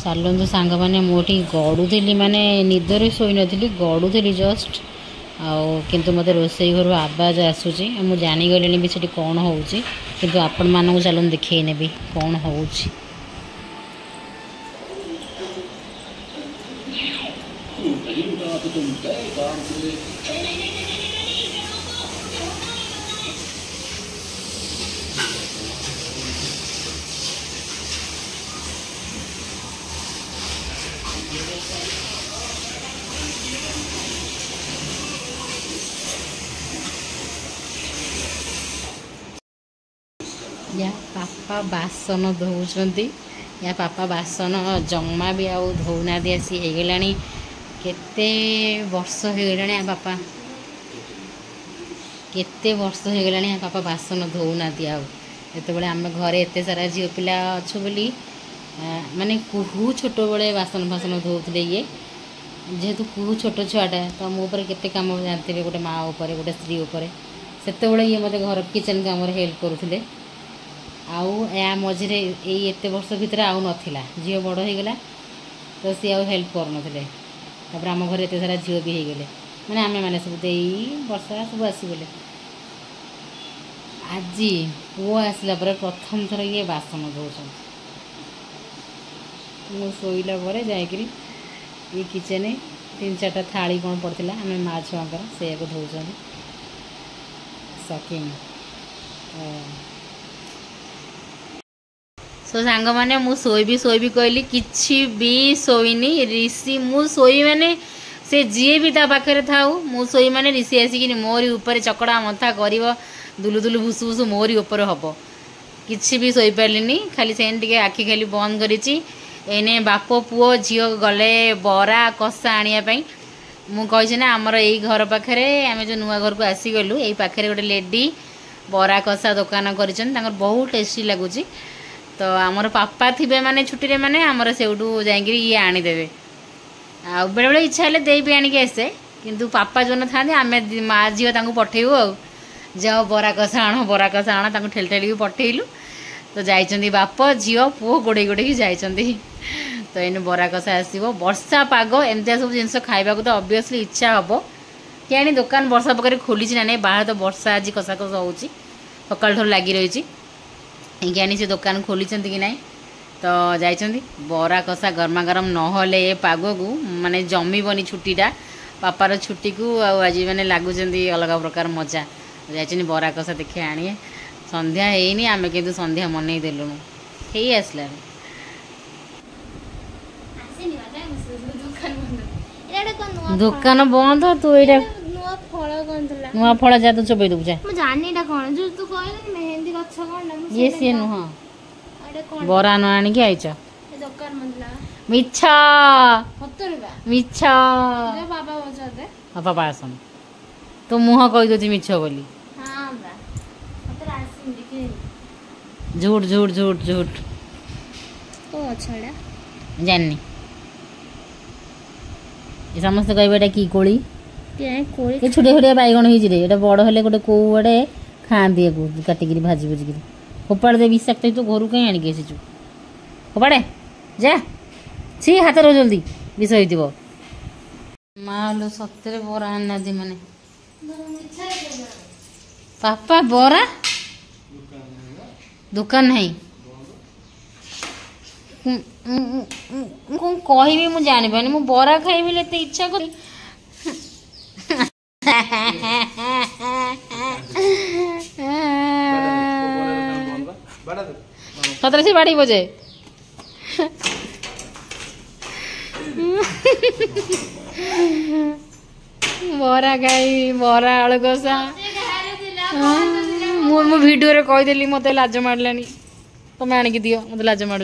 चलतु सांग मैंने मोटी गड़ुली माने निदर शोई नी गड़ुली जस्ट किंतु मत रोसई घर आवाज आसूची मुझे जानीगली भी से कौन हो किंतु आपण मानक चलून देखई नेबी कौन हो या पापा बासन धोउछंती या पापा बासन जमा भी आउ धोना दी आसी हो गलानी केते वर्ष हो गलानी या पापा केते वर्ष हो गलानी या पापा बासन धोना दी आउ एतबेले आम घरे एते सारा झियो पिला अच्छु बोली माने कुहू छोट बड़े बासन फासन धोउतले ये जेहेतु कुहू छोट छुआटा तो मो ऊपर केते काम जानते गोटे माँ उपर गोटे स्त्री उपर सेते ये मते घर किचन काम हेल्प करुले आउ या मझे एते वर्ष भितर आउ नथिला झील बड़ हो गला तो सी आउ हेल्प कर नथिले तापर आम घर एते सारा झील भी हो गले माने आमे माने सब देई वर्षा सब आसीगले आज पुओ आसला पर प्रथम थर ये बासन धोछन मु सोइला परे जायकरी ये किचन 3-4टा थाली कौन पड़ता आम माँ छुआकर से धोचन सकिंग सो सांग मैंने मु शोबी कहली किसी भी शोनी ऋषि मु शोई मैंने से जी भी ता पाखे थाऊ मु शोई मैंने ऋषि आसिक मोरी ऊपर चकड़ा मथा कर दुलु दुलु भुसु भुसु मोरी ऊपर हम किसी भी शोई पार्ली खाली से आखि खाली बंद करी एने बाप पुओ झील गले बरा कषा आने मुझे ना आमर यही घर पाखे आम जो नुआ घर को आसीगलु यही पाखे गोटे लेडी बरा कषा दुकान कर बहुत टेस्टी लगुच तो आमर पापा थे माने छुट्टी रे माने आमर से ये आनीदेवे आ बेले बेले इच्छा हेल्ले दे भी आणिक आसे किंतु पापा जो न था आम माँ झील पठेबू आ जाओ बरा कषा आण ठेल ठेल पठेलु तो जाइछंदी बाप झील पुओ गोड़े गोड़े जाइछंदी तो इन बरा कषा आसो वर्षा पाग एमती सब जिन खाइबा तो ऑब्वियसली इच्छा हम क्या दुकान वर्षा पाखे खोली ना नहीं बाहर तो वर्षा आज कषा कषा हो सकाल ठूर लगी रही ज्ञानी से दुकान खोली कि ना तो जाइछंदी बरा कषा गरमा गरम नहले ए पाग को माने जमीबनी छुट्टीटा पापार छुट्टी को आज मैंने लगुच अलग प्रकार मजा जाइछंदी बरा कषा देखे आनिए संध्या हैनी आमे किंतु संध्या मनई देलुनु हेई आसला दुकान बंद तू एटा नुआ फल जा तू चबई दउ जा म जानि एटा कोन जो तू कहले मेहंदी गछ कोन ये से नु हां एटा कोन बरा न आनी के आइछ दुकान मंदला मिच्छा 70 रुपया मिच्छा दे बाबा बजा दे पापा आसन तो मुह कहि दउची मिच्छ बोली हां बा मत आसी दिखे झूठ झूठ झूठ झूठ ओ छड़ा जाननी ये समस्त कहबेटा की कोली के कोली ए छोटे छोटे बैगण होई रे एटा बड़ हेले गोटे को बडे खांदी को काटिगिरी भाजी भाजी गिरी फोपाड़ दे विषाक्त तो घर कहीं आनिक आसीचु फोपाड़े जा छी हाथ रो जल्दी विष होइतिबो मालो सत्तरे बरा आना दी माने पापा बरा दुकान नहीं कौन कहबी मु जानि पानी मु बरा खाइबी लेते इच्छा करी सतरे से बाड़ी बजे बरा खाई बरा आलू कषा मु वीडियो रे कहीदेली मत लाज मारलानी तुम आनिक दियो मत लाज मार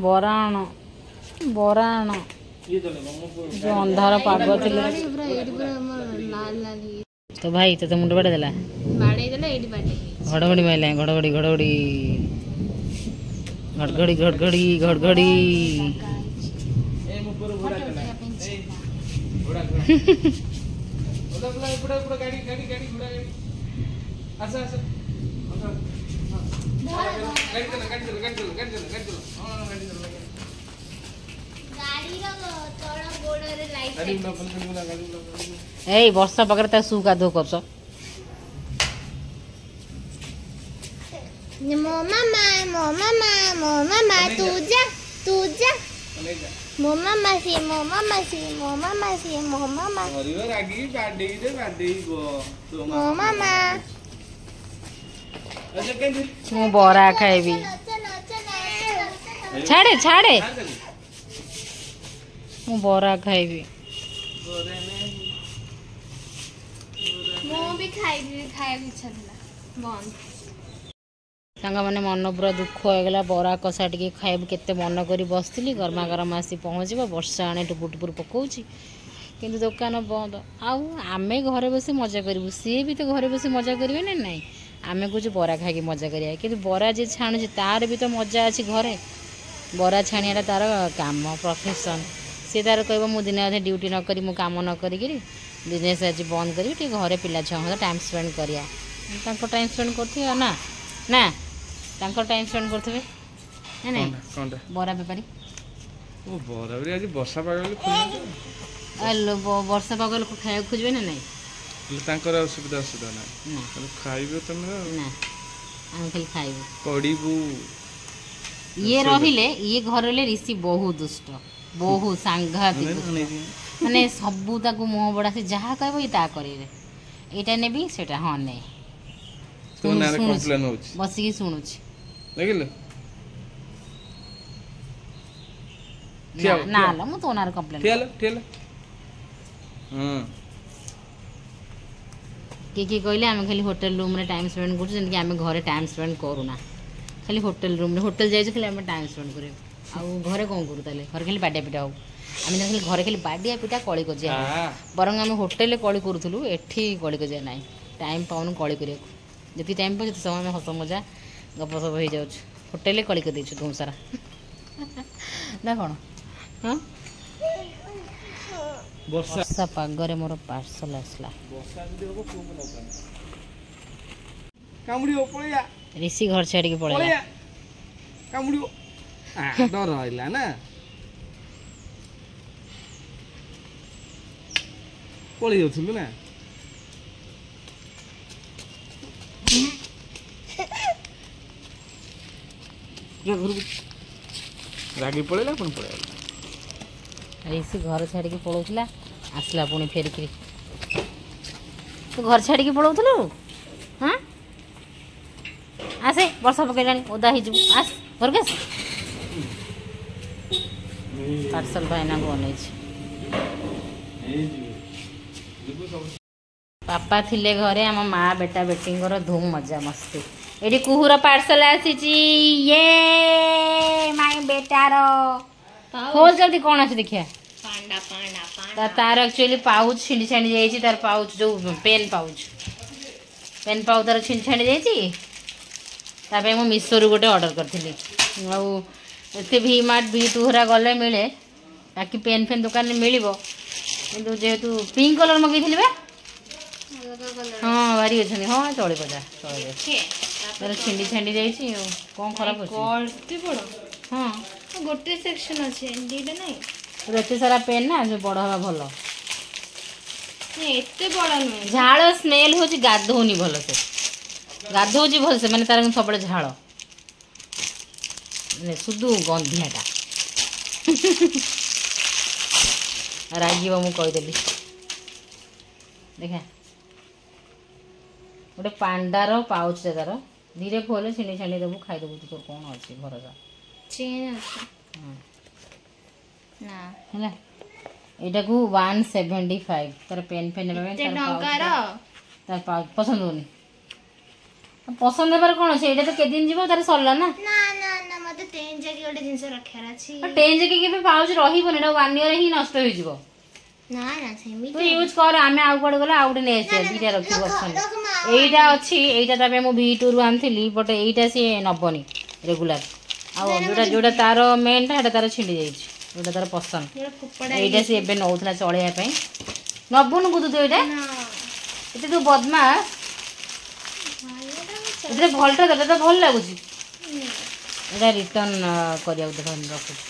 बरा आण जो अंधार पाग तो भाई तो मुंड बाड़े देला घड़घड़ी माइला घड़घड़ी घड़घड़ी घड़घड़ी घड़घड़ी घड़घड़ी ए वर्षा पाखे तार सु गाधो करछ मो मामा तू जा मो मामा सी मो मामा मु बरा खाइबी छाड़े छाड़े मु बरा खाइबी मो भी खाइबा इच्छा थिला बंद सांग मैंने मन पूरा दुख होगला बरा कषा टे खाइब केते मन कर बसती गरमा गरम आसी पहुँचब वर्षा आने टुपुर टुपुर पकाऊँच किंतु दुकान बंद आमे घरे बस मजा करूँ सी भी तो घरे बस मजा करेंगे ना नाई आमे कुछ बरा खाई मजा करिया कि बरा जे छाणुचे तार भी तो मजा अच्छी घरे बरा छाणिया तार काम प्रोफेशन सी तार कह मु दिन अधे ड्यूटी न करी मु काम न करी बिजनेस आज बंद करी घरे पिला छुआ टाइम स्पेंड करिया टाइम स्पेंड करथि ना ना टाइम स्पेंड करथे ना बरा बेपारी ओ बरा आज वर्षा पागल वर्षा पाग लोक खाया खोजबे ना नहीं असुविधा ना खाइबे तुम ना हम खाली खाइबे पड़ीबू ये रहिले ये घर ले ऋषि बहुत दुष्ट बहुत सांघातिक माने सबू ताकू मुह बड़ा से जहाँ कहबो ये ता करिवे एटा नेबी सेटा हां नै तो नारे कंप्लेन होछ बसी की सुनुछ देखिले ना ना मु तो नारे कंप्लेन ठेल हां कि कहले आम खाली होटल रूम रे टाइम स्पेंड कर आम घरे टाइम स्पेंड करूना खाली होटल रूम रे होटल जाइए खाली आम टाइम स्पेंड कर घरे कौन करूँ ताले घर खाली बाडिया पिटा हो आम खाली घरे खाली बाडिया पिटा कली कजिया बरंग आम होटेल कली करूँ एठी कली कजिया ना टाइम पाऊन कली कर जी टाइम पाऊ जो समय हस मजा गपसप हो जाऊँ होटेल कली कर देचु तुम सारा ना कौन हाँ वर्षा पागरे मोर पार्सल आसला ऋषि घर छाड़ी के पड़े डर रहा ना पड़ी जाऊँ ना रागी पड़ेगा पुणी पड़ेगा ऋषि घर छाड़ी पलाऊला आसला पुणी फेरिक तू घर छाड़ी पलाऊलु हाँ आसे वर्षा पकड़ा ओदा हो आस घर के पार्सल भाईना को अन पापा थिले घरे आम माँ बेटा बेटींगर धूम मजा मस्ती ये कुहुर पार्सल आसी ये माई बेटार खोल जल्दी कौन अच्छे देखिए तार एक्चुअली पाउच छिंडी छाणी जाइए तार पाउच जो पेन पाउच तार छिंडी छाणी जाइए मु मिशो रु गोटे ऑर्डर करी आते भी मार्ट भी टूहरा गले मिले बाकी पेन फेन दुकान में मिल जेहेतु पिंक कलर मगेली हाँ भारी अच्छे हाँ चलिए पजा चलिए तार छिंडी छाणी जाइए कौन खराब अच्छे हाँ गोटे सेक्शन अच्छे दीटा नहीं एते सारा पेन ना जो बड़ हवा भल एते बड़ा नुहे झाड़ स्मेल हो गाधौनी भल से गाधौच भल से माने तार सब झाड़ सुधु गंधियाटा रागिब मु कहीदेली देखा गोटे पांडार पाउच तार धीरे खोले छिणी छाणी देबू खाईदेबू तोर कौन अच्छे भरोसा चेन ना है यहाँ को 175 तार पेन फेन तार पसंद होनी पसंद हेबार कौन अच्छे ये तो के दिन जीव तार सरला ना ना ना ना मते टेन जकी गोटे जिंस रखार अछि टेन जकी के पाउच रहिबोनी एटा 1 ईयर ही नष्ट हो जीवो ना ना सेमी तू यूज कर आमे आउ कोड गला आउटे ने आसे दीटा रखिबो ऑप्शन एटा अछि एटा तबे मो V2 रु आनथिली बट एटा से नबनी रेगुलर आ जोडा तार मेन टा तार छिंडी जाइछि जोडा तार पसंद एटा से एबे नौथला चळेया पई नबुन गुदु तो एटा एते तू बदमाश एते भलटा तो भल लागुछि ଏଇଟା ରିଟର୍ନ କରିବାକୁ ଦେଖନ୍ତୁ ରଖୁଛି।